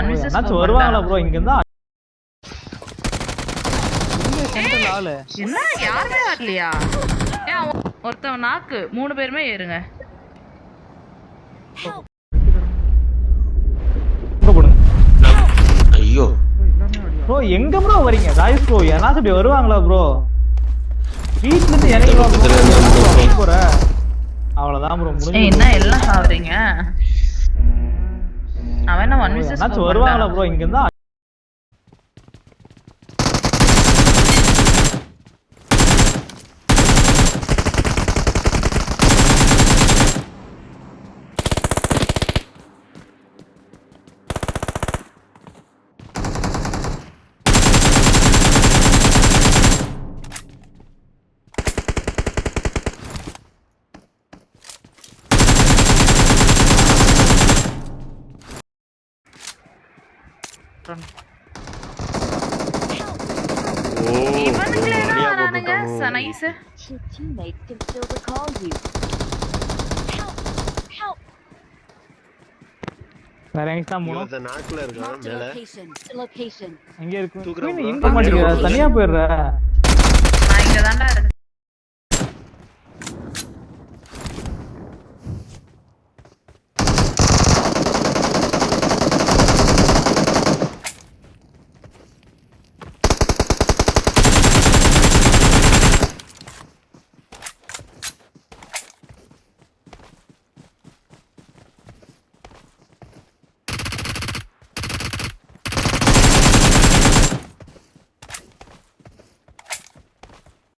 1 vs என்னாச்சு வருவாங்களா bro இங்க இருந்தா சென்டர்ல ஆளு என்ன யாருமே வரலையா ஏன் ஒருத்தன் நாக்கு 3 பேருமே ஏறுங்க ஐயோ ப்ரோ எங்க ப்ரோ வரீங்க ராய்ஸ் ப்ரோ யாராச்சும் இப்படி வருவாங்களா ப்ரோ வீட்ல இருந்து இறங்கி போற அவ்வளவுதான் ப்ரோ முடிஞ்சு என்ன எல்லாம் சாவறீங்க அவன் என்ன 1 vs என்னாச்சு வருவாங்களா ப்ரோ இங்க இருந்தா Your teammates can still recall you. Help! Help! வேற எங்க தான் போணும் இந்த நாக்குல இருக்கான் மேல Location. எங்க இருக்கு இங்க மாட்டிக்க தனியா போயிடுற நான் இங்க தான்டா இருக்கேன்